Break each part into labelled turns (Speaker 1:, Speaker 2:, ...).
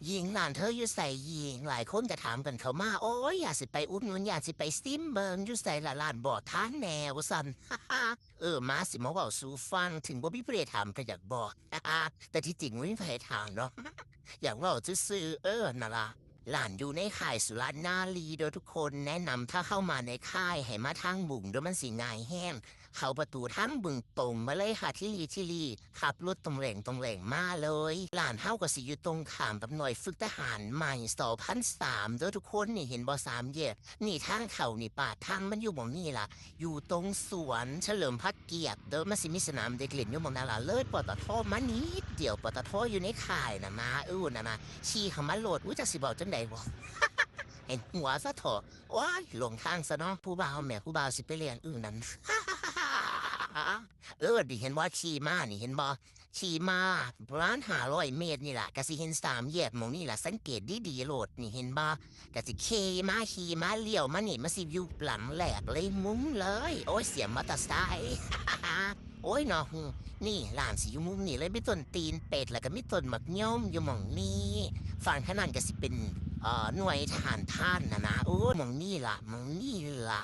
Speaker 1: หญิงหลานเธออยู่ใส่หญิงหลายคนก็ถามกันเขามาโอ้ยอยากสิไปอุดหนุนอยากสิไปซิมเบิงอยู่ใส่ละลานบ่อท่านแนวสันมาสิมาเว่าสู่ฟังถึงบ่มีผู้ใดถามก็อยากบอกแต่ที่จริงไม่มีใครถามเนาะอยากเว่าซื่อๆน่ะล่ะหลานอยู่ในค่ายสุรนารีโดยทุกคนแนะนำถ้าเข้ามาในค่ายให้มาทางบุงโดยมันสิง่ายแห้ง เขาประตูทั้งบึงตรงมาเลยค่ะที่ลีขับรถตรงแหล่งมาเลยหลานเฮาก็สิอยู่ตรงขามกับหน่วยฝึกทหารใหม่2003เด้อทุกคนนี่เห็นบ่สามแยกนี่ทางเขานี่ป่าทางมันอยู่หม่องนี่ล่ะอยู่ตรงสวนเฉลิมพระเกียรติเด้อมันสิมีสนามเด็กเล่นอยู่หม่องนั้นล่ะเลยปตทมานิดเดียวปตทอยู่ในค่ายน่ะมาน่ะมาขี่เข้ามาโหลดจักสิบอกจังใดบ่เห็นหัวซะเถอะว้ายหลงทางซะเนาะผู้บ่าวแม่ผู้บ่าวสิไปเรียนนั้น ดิเห็นว่าขี่ม้านี่เห็นบ่ขี่ม้าประมาณ500 เมตรนี่แหละก็สิเห็นสามแยกหมองนี่แหละสังเกตดีๆโลดนี่เห็นบ่ก็สิขี่ม้าเลี้ยวมานี่มาสิอยู่หลังแหลกเลยมุ้งเลยโอ้ยเสียงมอเตอร์ไซค์โอ้ยเนาะนี่ร้านสิอยู่มุมนี่เลยมีต้นตีนเป็ดแล้วก็มีต้นมะย่อมอยู่หม่องนี้ฝั่งขางนาดก็สิเป็นหน่วยทหารท่านนะโอ้ยหม่องนี่ล่ะหม่องนี่ล่ะ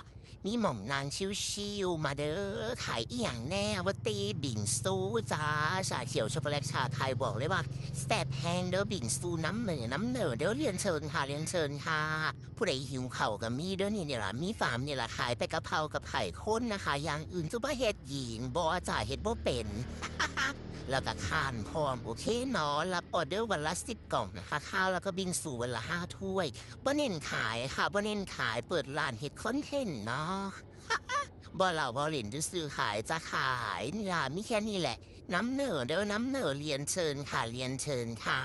Speaker 1: มีหม่อมนางชิวๆมาเด้อขายอีหยังแน่ว่าตีบิงซูจ้าชาเขียวช็อกโกแลตชาไทยบอกเลยว่าแซ่บแฮงเด้อบิงซูน้ำเหนือเด้อเรียนเชิญค่ะเรียนเชิญค่ะผู้ใดหิวเข่าวกับมีเด้อนี่เนี่ยล่ะมีฟาร์มเนี่ยล่ะขายไปกะเพรากับไข่ข้นนะคะอย่างอื่นซุปเปอร์เฮ็ดหญิงบ่จ่าเฮ็ดบ่เป็นแล้วก็ข้านพร้อมโอเคเนาะรับออเดอร์วันละ10 กล่องนะคะข้าวแล้วก็บิงซูวันละ5 ถ้วยบ่เน้นขายค่ะบ่เน้นขายเปิดร้านเฮ็ดคอนเทนต์เนาะ บ่เล่าบ่เล่นซื่อๆขายจะขายนี่ล่ะมีแค่นี้แหละน้ำเหนือเด้อน้ำเหนือเรียนเชิญค่ะเรียนเชิญค่ะ